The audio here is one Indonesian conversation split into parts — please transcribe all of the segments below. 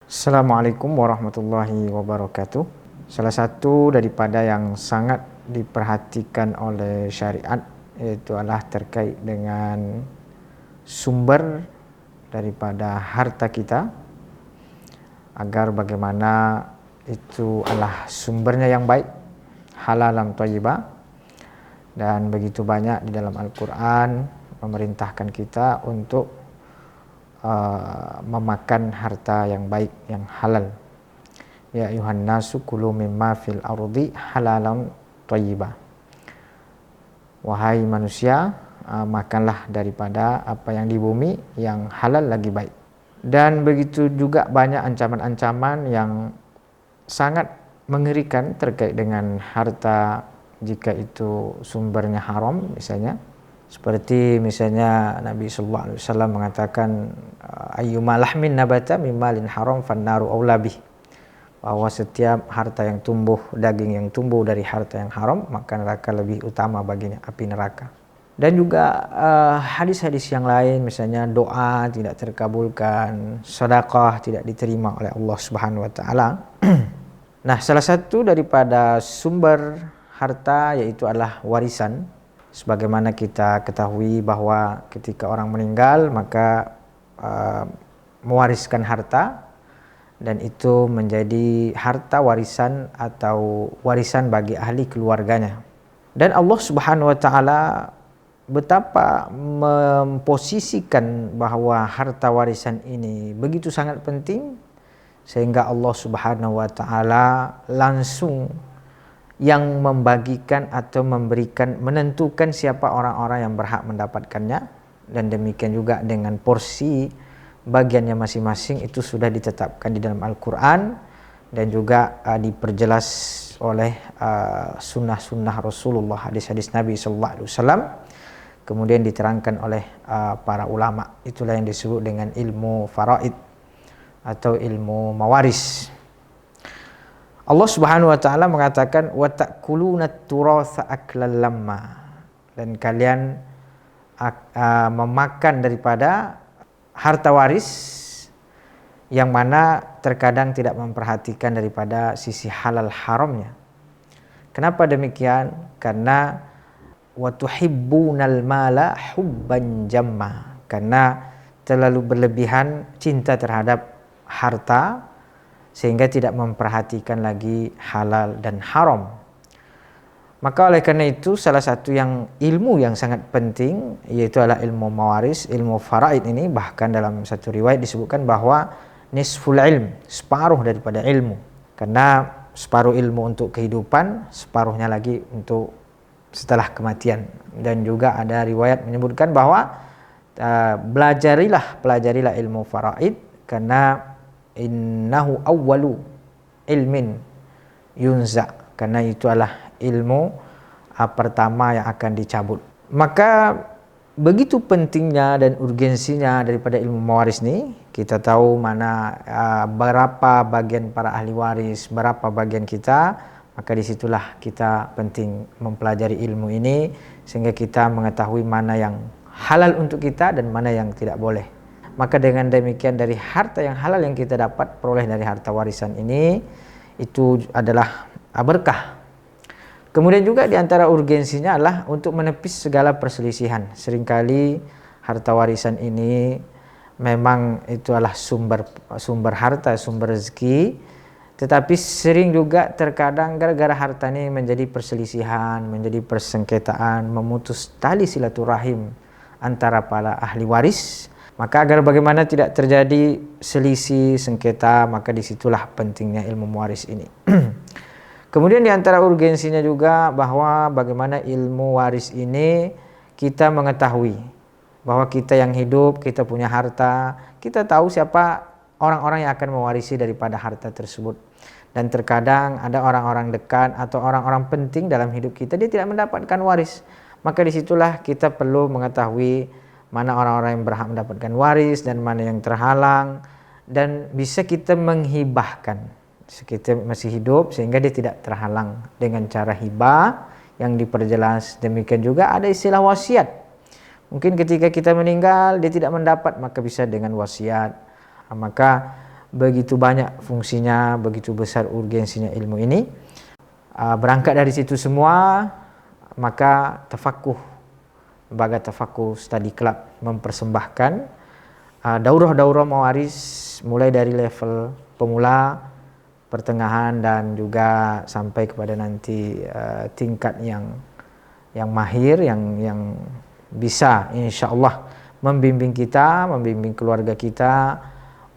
Assalamualaikum warahmatullahi wabarakatuh. Salah satu daripada yang sangat diperhatikan oleh syariat yaitu adalah terkait dengan sumber daripada harta kita, agar bagaimana itu adalah sumbernya yang baik, halalan thayyibah. Dan begitu banyak di dalam Al-Quran memerintahkan kita untuk memakan harta yang baik, yang halal. Ya ayuhan nasu kulu mimma fil ardi halalan thayyibah. Wahai manusia, makanlah daripada apa yang di bumi yang halal lagi baik. Dan begitu juga banyak ancaman-ancaman yang sangat mengerikan terkait dengan harta jika itu sumbernya haram, misalnya. Seperti misalnya Nabi sallallahu alaihi wasallam mengatakan ayyuma lahmin nabata min malin haram fannaru aula bih, bahwa setiap harta yang tumbuh, daging yang tumbuh dari harta yang haram, maka neraka lebih utama baginya, api neraka. Dan juga hadis-hadis yang lain, misalnya doa tidak terkabulkan, sedekah tidak diterima oleh Allah Subhanahu wa taala. Nah, salah satu daripada sumber harta yaitu adalah warisan. Sebagaimana kita ketahui bahwa ketika orang meninggal maka mewariskan harta, dan itu menjadi harta warisan atau warisan bagi ahli keluarganya. Dan Allah Subhanahu wa taala betapa memposisikan bahwa harta warisan ini begitu sangat penting, sehingga Allah Subhanahu wa taala langsung yang membagikan atau memberikan, menentukan siapa orang-orang yang berhak mendapatkannya, dan demikian juga dengan porsi bagiannya masing-masing itu sudah ditetapkan di dalam Al-Quran dan juga diperjelas oleh sunnah-sunnah Rasulullah, hadis-hadis Nabi sallallahu alaihi wasallam, kemudian diterangkan oleh para ulama. Itulah yang disebut dengan ilmu faraid atau ilmu mawaris. Allah Subhanahu wa taala mengatakan wa ta'kuluna turatsa aklan lamma, dan kalian memakan daripada harta waris yang mana terkadang tidak memperhatikan daripada sisi halal haramnya. Kenapa demikian? Karena wa tuhibbunal mala hubban jamma, karena terlalu berlebihan cinta terhadap harta sehingga tidak memperhatikan lagi halal dan haram. Maka oleh karena itu salah satu yang ilmu yang sangat penting yaitu adalah ilmu mawaris, ilmu faraid ini. Bahkan dalam satu riwayat disebutkan bahwa nisful ilm, separuh daripada ilmu. Karena separuh ilmu untuk kehidupan, separuhnya lagi untuk setelah kematian. Dan juga ada riwayat menyebutkan bahwa pelajarilah ilmu faraid, karena innahu awwalu ilmin yunza, karena itu adalah ilmu pertama yang akan dicabut. Maka begitu pentingnya dan urgensinya daripada ilmu mawaris ini. Kita tahu mana berapa bagian para ahli waris, berapa bagian kita, maka disitulah kita penting mempelajari ilmu ini sehingga kita mengetahui mana yang halal untuk kita dan mana yang tidak boleh. Maka dengan demikian dari harta yang halal yang kita dapat peroleh dari harta warisan ini, itu adalah berkah. Kemudian juga di antara urgensinya adalah untuk menepis segala perselisihan. Seringkali harta warisan ini memang itu adalah sumber harta, sumber rezeki, tetapi sering juga terkadang gara-gara harta ini menjadi perselisihan, menjadi persengketaan, memutus tali silaturahim antara para ahli waris. Maka agar bagaimana tidak terjadi selisih, sengketa, maka disitulah pentingnya ilmu mewaris ini. Kemudian di antara urgensinya juga bahwa bagaimana ilmu waris ini kita mengetahui bahwa kita yang hidup, kita punya harta, kita tahu siapa orang-orang yang akan mewarisi daripada harta tersebut. Dan terkadang ada orang-orang dekat atau orang-orang penting dalam hidup kita, dia tidak mendapatkan waris. Maka disitulah kita perlu mengetahui mana orang-orang yang berhak mendapatkan waris dan mana yang terhalang, dan bisa kita menghibahkan kita masih hidup sehingga dia tidak terhalang dengan cara hibah yang diperjelas. Demikian juga ada istilah wasiat. Mungkin ketika kita meninggal dia tidak mendapat, maka bisa dengan wasiat. Maka begitu banyak fungsinya, begitu besar urgensinya ilmu ini. Berangkat dari situ semua, maka Tafaqquh, Lembaga Tafaqquh Study Club mempersembahkan daurah-daurah mawaris mulai dari level pemula, pertengahan, dan juga sampai kepada nanti tingkat yang mahir, yang bisa insyaallah membimbing kita, membimbing keluarga kita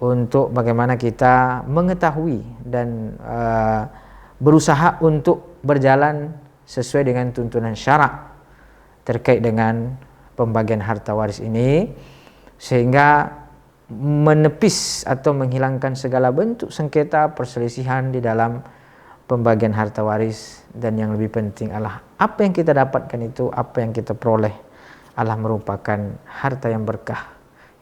untuk bagaimana kita mengetahui dan berusaha untuk berjalan sesuai dengan tuntunan syarak terkait dengan pembagian harta waris ini, sehingga menepis atau menghilangkan segala bentuk sengketa perselisihan di dalam pembagian harta waris. Dan yang lebih penting adalah apa yang kita dapatkan itu, apa yang kita peroleh adalah merupakan harta yang berkah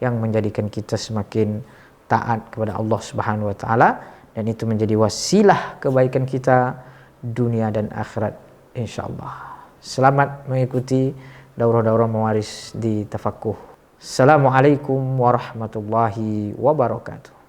yang menjadikan kita semakin taat kepada Allah Subhanahu wa taala, dan itu menjadi wasilah kebaikan kita dunia dan akhirat insyaallah. Selamat mengikuti daurah-daurah mawaris di Tafaqquh. Assalamualaikum warahmatullahi wabarakatuh.